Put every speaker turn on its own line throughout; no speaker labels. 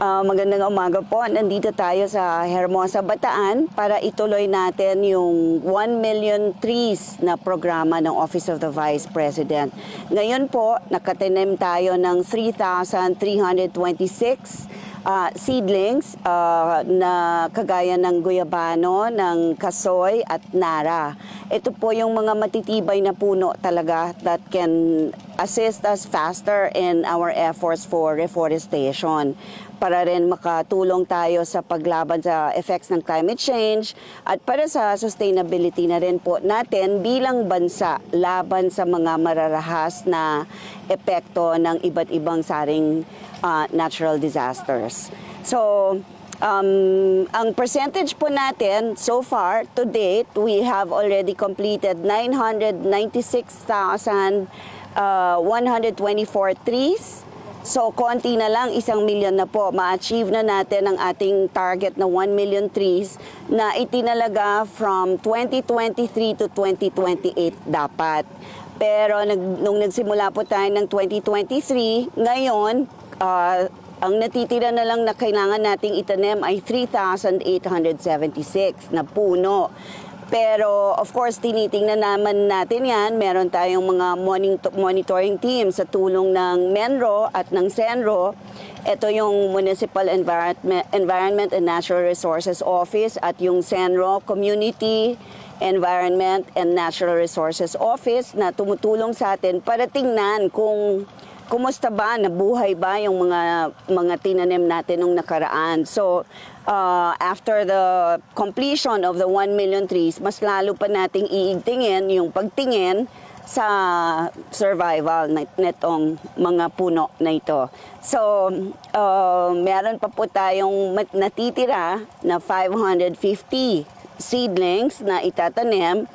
Magandang umaga po. Nandito tayo sa Hermosa, Bataan para ituloy natin yung 1 million trees na programa ng Office of the Vice President. Ngayon po, nakatanim tayo ng 3,326 seedlings na kagaya ng guyabano, ng kasoy at nara. Ito po yung mga matitibay na puno talaga that can assist us faster in our efforts for reforestation, para rin makatulong tayo sa paglaban sa effects ng climate change at para sa sustainability na rin po natin bilang bansa laban sa mga mararahas na epekto ng iba't ibang saring natural disasters. So, ang percentage po natin so far to date, we have already completed 996,124 trees. So, konti na lang, 1 million na po. Ma-achieve na natin ang ating target na 1 million trees na itinalaga from 2023 to 2028 dapat. Pero nung nagsimula po tayo ng 2023, ngayon, ang natitira na lang na kailangan nating itanim ay 3,876 na puno. Pero of course, tinitingnan naman natin yan. Meron tayong mga monitoring team sa tulong ng MENRO at ng SENRO. Ito yung Municipal Environment and Natural Resources Office at yung SENRO Community Environment and Natural Resources Office na tumutulong sa atin para tingnan kung kumusta ba, nabuhay ba yung mga tinanim natin nung nakaraan. So, after the completion of the 1 million trees, mas lalo pa nating iigtingin yung pagtingin sa survival nitong mga puno na ito. So, meron pa po tayong natitira na 550 seedlings na itatanim.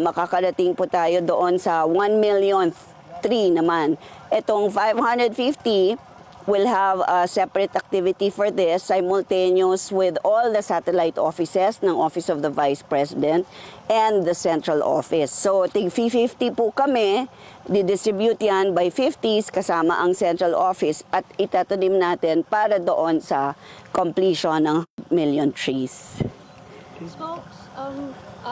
Makakarating po tayo doon sa 1 millionth tree naman. Itong 550 will have a separate activity for this, simultaneous with all the satellite offices ng Office of the Vice President and the central office. So, tig 50 po kami, didistribute yan by 50s kasama ang central office at itatanim natin para doon sa completion ng million trees.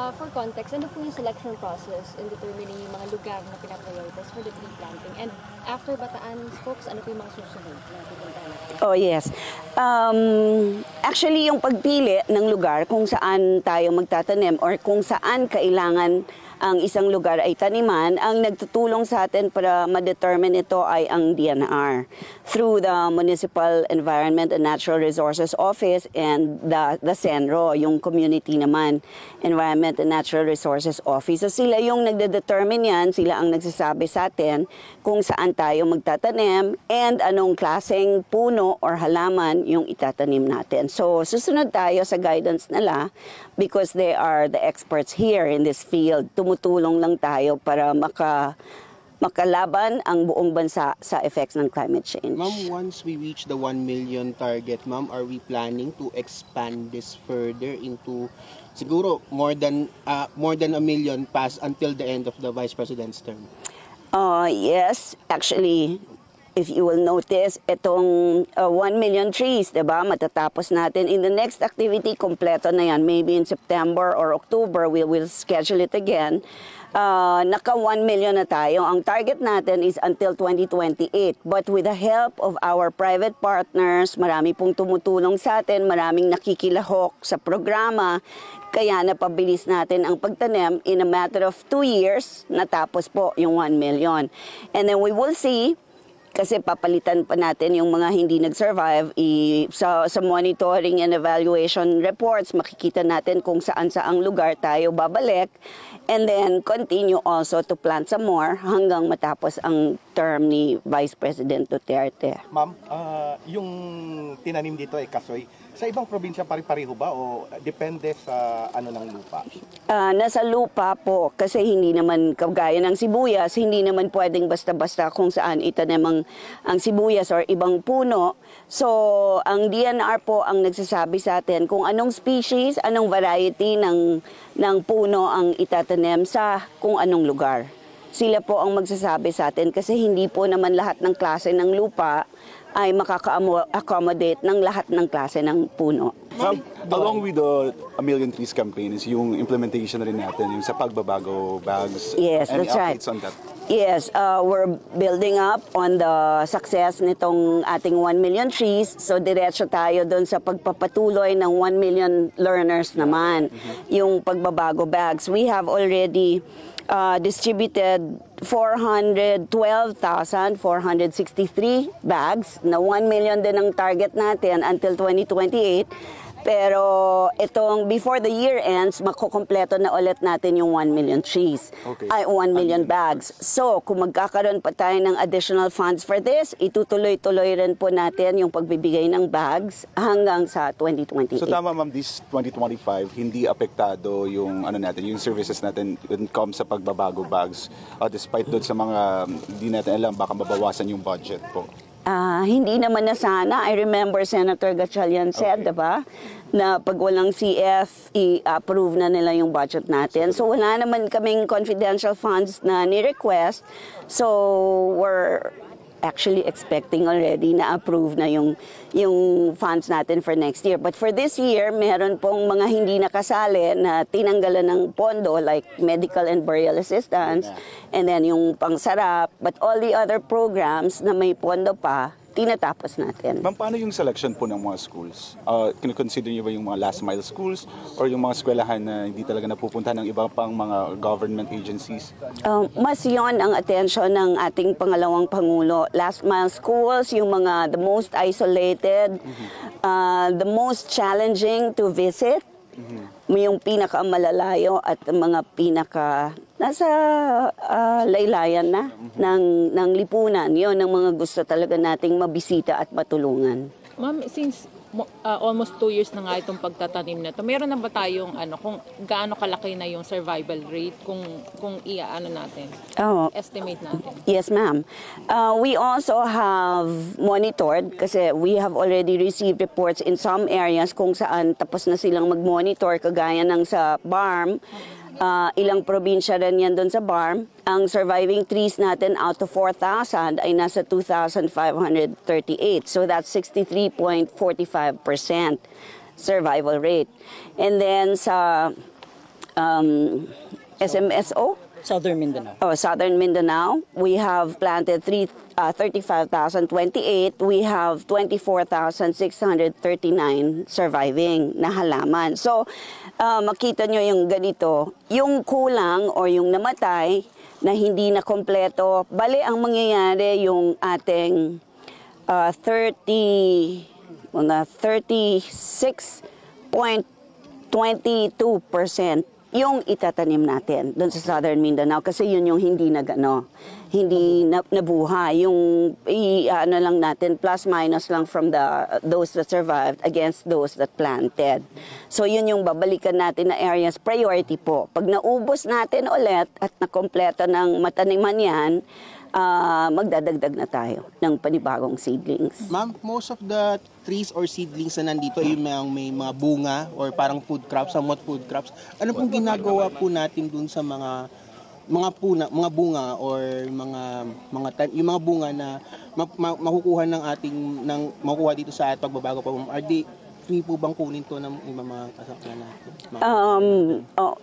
For context, ano po yung selection process in determining yung mga lugar na pinaprioritize for the tree planting? And after Bataan, folks, ano po yung mga susunod na pupuntahan natin?
Oh, yes. Actually, yung pagpili ng lugar kung saan tayo magtatanim or kung saan kailangan ang isang lugar ay taniman, ang nagtutulong sa atin para ma-determine ito ay ang DNR through the Municipal Environment and Natural Resources Office and the SENRO, yung community naman, Environment and Natural Resources Office. So sila yung nagde-determine yan, sila ang nagsasabi sa atin kung saan tayo magtatanim and anong klaseng puno or halaman yung itatanim natin. So susunod tayo sa guidance nila because they are the experts here in this field. Tumutulong lang tayo para makalaban ang buong bansa sa effects ng climate change.
Ma'am, once we reach the 1 million target, ma'am, are we planning to expand this further into siguro more than 1 million past until the end of the Vice President's term?
Yes, actually, if you will notice, itong 1 million trees, diba, matatapos natin. In the next activity, kompleto na yan. Maybe in September or October, we will schedule it again. Naka 1 million na tayo. Ang target natin is until 2028. But with the help of our private partners, marami pong tumutulong sa atin, maraming nakikilahok sa programa, kaya napabilis natin ang pagtanim. In a matter of 2 years, natapos po yung 1 million. And then we will see, kasi papalitan pa natin yung mga hindi nag-survive. Sa monitoring and evaluation reports, makikita natin kung saan-saang lugar tayo babalik. And then continue also to plant some more hanggang matapos ang term ni Vice President Duterte.
Ma'am, yung tinanim dito ay kasoy. Sa ibang probinsya pari-pareho ba o depende sa ano ng lupa?
Nasa lupa po kasi hindi naman kagaya ng sibuyas, hindi naman pwedeng basta-basta kung saan itanim ang sibuyas or ibang puno. So, ang DNR po ang nagsasabi sa atin kung anong species, anong variety ng puno ang itatanim sa kung anong lugar. Sila po ang magsasabi sa atin kasi hindi po naman lahat ng klase ng lupa ay makaka-accommodate ng lahat ng klase ng puno.
Along with the A Million Trees campaign is yung implementation rin natin, yung sa pagbabago bags.
Yes,
Any
that's right.
updates on that?
Yes, we're building up on the success nitong ating 1 million trees. So diretso tayo doon sa pagpapatuloy ng 1 million learners naman. Yung pagbabago bags. We have already distributed 412,463 bags na 1 million din ang target natin until 2028. Pero itong before the year ends, makukompleto na ulit natin yung 1 million trees.
Okay.
Ay, 1 million bags. So, kung magkakaroon pa tayo ng additional funds for this, itutuloy-tuloy rin po natin yung pagbibigay ng bags hanggang sa 2028.
So tama ma'am, this 2025, hindi apektado yung natin, yung services natin when it comes sa pagbabago bags, despite doon sa mga hindi natin alam, baka mabawasan yung budget po.
Hindi naman na sana. I remember Senator Gatchalian said, diba, na pag walang CF, i-approve na nila yung budget natin. So wala naman kaming confidential funds na ni-request. So we're actually expecting already na approve na yung funds natin for next year. But for this year, meron pong mga hindi nakasali na tinanggalan ng pondo like medical and burial assistance and then yung pangsarap. But all the other programs na may pondo pa, tinatapos natin.
Ma'am, paano yung selection po ng mga schools? Kino-consider niyo ba yung mga last mile schools or yung mga eskwelahan na hindi talaga napupuntahan ng iba pang mga government agencies?
Mas yon ang atensyon ng ating pangalawang Pangulo. Last mile schools, yung mga the most isolated, the most challenging to visit, yung pinakamalalayo at mga nasa laylayan na ng lipunan. Yon ang mga gusto talaga nating mabisita at matulungan.
Ma'am, since almost 2 years na nga itong pagtatanim na ito, meron na ba tayong kung gaano kalaki na yung survival rate kung natin? Estimate natin?
Yes, ma'am. We also have monitored kasi we have already received reports in some areas kung saan tapos na silang mag-monitor kagaya ng sa BARM. Ilang probinsya rin yan doon sa BARM. Ang surviving trees natin out of 4,000 ay nasa 2,538. So that's 63.45% survival rate. And then sa SMSO?
Southern Mindanao.
Southern Mindanao. We have planted 35,028. We have 24,639 surviving na halaman. So, makita nyo yung ganito, yung kulang o yung namatay na hindi na kompleto, bali ang mangyayari yung ating 36.22% yung itatanim natin doon sa Southern Mindanao kasi yun yung hindi hindi nabuhay, yung lang natin plus minus lang from those that survived against those that planted. So yun yung babalikan natin na areas priority po. Pag naubos natin ulit at nakompleto ng mataniman yan, magdadagdag na tayo ng panibagong seedlings.
Ma'am, most of the trees or seedlings na nandito ay may mga bunga or parang food crops, somewhat food crops. Ano pong ginagawa po natin dun sa mga bunga or yung mga bunga na makukuha makukuha dito sa pagbabago pa? Are they free po bang kunin to ng mga kasama natin?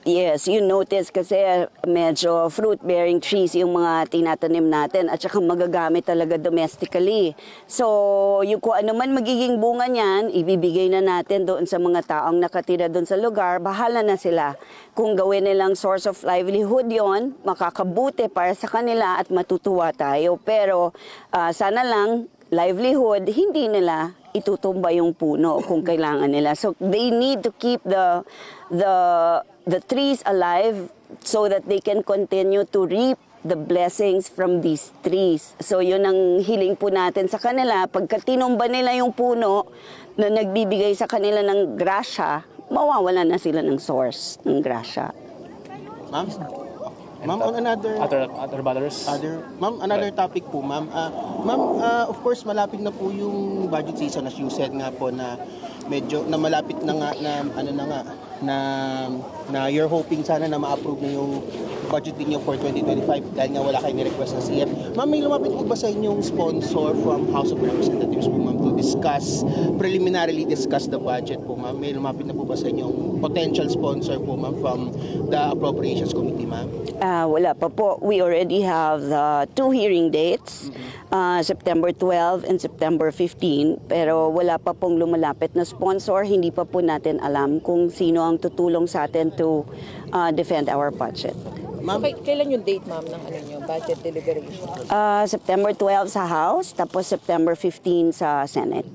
Yes, you notice kasi medyo fruit-bearing trees yung mga tinatanim natin at saka magagamit talaga domestically. So, yung kung ano man magiging bunga niyan, ibibigay na natin doon sa mga taong nakatira doon sa lugar, bahala na sila. Kung gawin nilang source of livelihood yon, makakabuti para sa kanila at matutuwa tayo. Pero sana lang, livelihood, hindi nila itutumba yung puno kung kailangan nila. So they need to keep the trees alive so that they can continue to reap the blessings from these trees. So yun ang hiling po natin sa kanila. Pagka tinumba nila yung puno na nagbibigay sa kanila ng grasya, mawawala na sila ng source ng grasya.
Ma'am, on another topic po, ma'am. Of course, malapit na po yung budget season, as you said nga po na medyo na malapit na nga na you're hoping sana na ma-approve na budget niyo for 2025 dahil nga wala kayo ni-request ng CF. Ma'am, may lumapit po ba sa inyong sponsor from House of Representatives po ma'am to preliminarily discuss the budget po ma'am? May lumapit na po ba sa inyong potential sponsor po ma'am from the Appropriations Committee ma'am?
Wala pa po. We already have the 2 hearing dates, September 12 and September 15. Pero wala pa pong lumalapit na sponsor. Hindi pa po natin alam kung sino ang tutulong sa atin to defend our budget.
So, kailan yung date, ma'am, ng budget deliberation?
September 12 sa House, tapos September 15 sa Senate.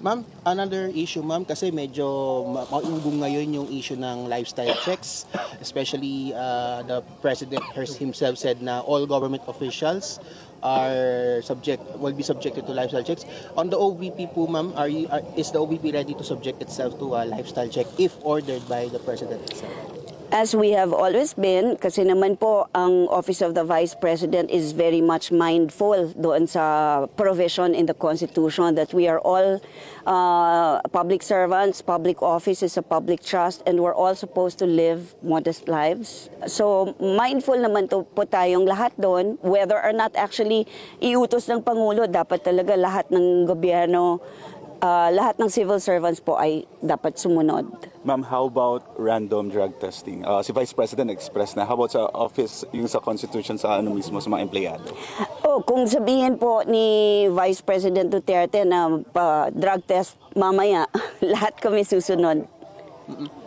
Ma'am, another issue ma'am, kasi medyo maugong ngayon yung issue ng lifestyle checks, especially the President himself said na all government officials will be subjected to lifestyle checks. On the OVP po ma'am, is the OVP ready to subject itself to a lifestyle check if ordered by the President itself?
As we have always been, kasi naman po ang Office of the Vice President is very much mindful doon sa provision in the Constitution that we are all public servants, public office is a public trust, and we're all supposed to live modest lives. So mindful naman po tayong lahat doon, whether or not actually iutos ng Pangulo, dapat talaga lahat ng gobyerno, lahat ng civil servants po ay dapat sumunod.
Ma'am, how about random drug testing? Si Vice President express na. How about sa office, yung sa Constitution, sa mismo sa mga empleyado?
Kung sabihin po ni Vice President Duterte na drug test mamaya, lahat kami susunod.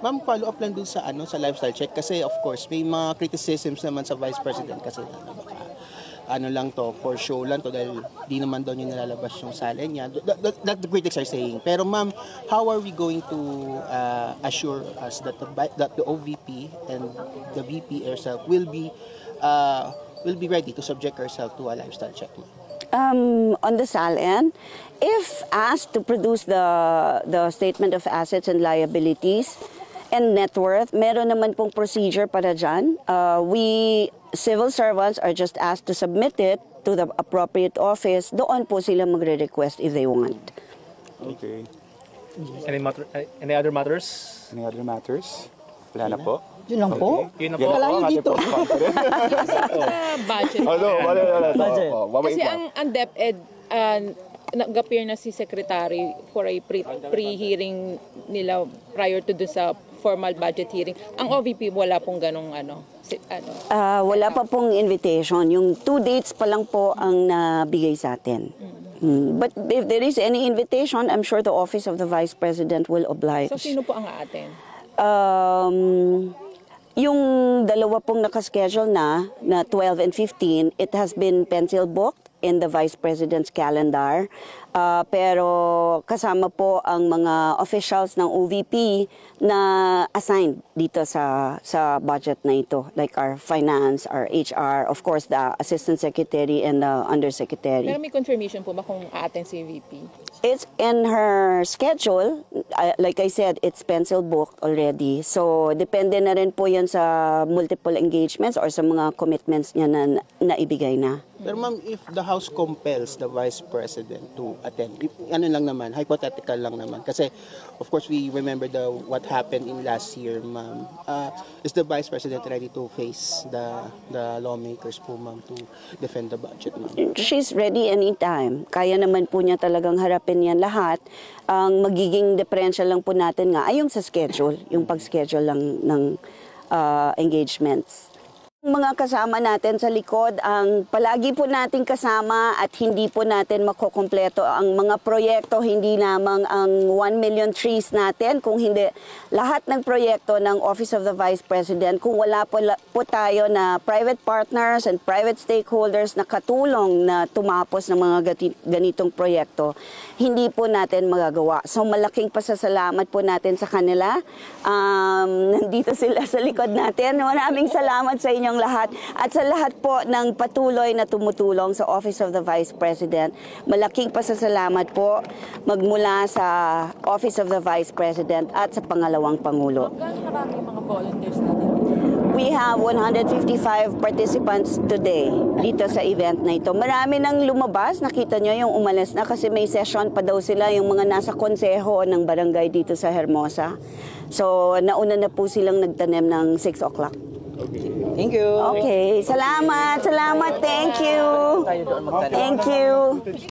Ma'am, follow up lang dun sa sa lifestyle check kasi of course may mga criticisms naman sa Vice President kasi lang to, for show lang to dahil di naman daw niya nalalabas yung salary niya. That the critics are saying. Pero ma'am, how are we going to assure us that the OVP and the VP herself will be ready to subject herself to a lifestyle check?
On the SALN, if asked to produce the statement of assets and liabilities and net worth, meron naman pong procedure para dyan. We civil servants are just asked to submit it to the appropriate office. Doon po sila magre-request if they want.
Okay.
Any other matters?
Any other matters? Wala na po?
Yun lang po?
Yun na po.
Kalayo dito.
Budget.
Budget.
Kasi ang DepEd, nag-appear na si Secretary for a pre-hearing nila prior to do sa formal budget hearing. Ang OVP, wala pong ganong
wala pa pong invitation. Yung 2 dates pa lang po ang nabigay sa atin. But if there is any invitation, I'm sure the Office of the Vice President will oblige.
So, sino po ang aaten?
Yung dalawa pong nakaschedule na 12 and 15, it has been pencil booked in the Vice President's calendar. Pero kasama po ang mga officials ng OVP na assigned dito sa budget na ito. Like our finance, our HR, of course the Assistant Secretary and the Undersecretary.
Pero may confirmation po ba kung aaten si VP?
It's in her schedule. Like I said, it's pencil booked already. So, depende na rin po yan sa multiple engagements or sa mga commitments niya na naibigay na.
Pero ma'am, if the House compels the Vice President to attend, lang naman, hypothetical lang naman. Kasi, of course, we remember what happened in last year, ma'am. Is the Vice President ready to face the lawmakers po, ma'am, to defend the budget, ma'am?
She's ready anytime. Kaya naman po niya talagang harapin yan lahat. Ang magiging differential lang po natin nga ay yung sa schedule, yung pag-schedule lang ng engagements. Mga kasama natin sa likod, ang palagi po nating kasama at hindi po natin makukumpleto ang mga proyekto, hindi lamang ang 1 million trees natin, kung hindi lahat ng proyekto ng Office of the Vice President, kung wala po tayo na private partners and private stakeholders na katulong na tumapos ng mga ganitong proyekto, hindi po natin magagawa. So malaking pasasalamat po natin sa kanila. Nandito sila sa likod natin. Maraming salamat sa inyong lahat at sa lahat po ng patuloy na tumutulong sa Office of the Vice President. Malaking pasasalamat po magmula sa Office of the Vice President at sa pangalawang Pangulo.
Gaano karami yung mga volunteers natin?
We have 155 participants today dito sa event na ito. Marami nang lumabas, nakita nyo yung umalis na kasi may session pa daw sila yung mga nasa konseho ng barangay dito sa Hermosa. So nauna na po silang nagtanim ng 6 o'clock.
Okay.
Thank you.
Okay, salamat, salamat, thank you.
Tayo doon magtanong.
Thank you.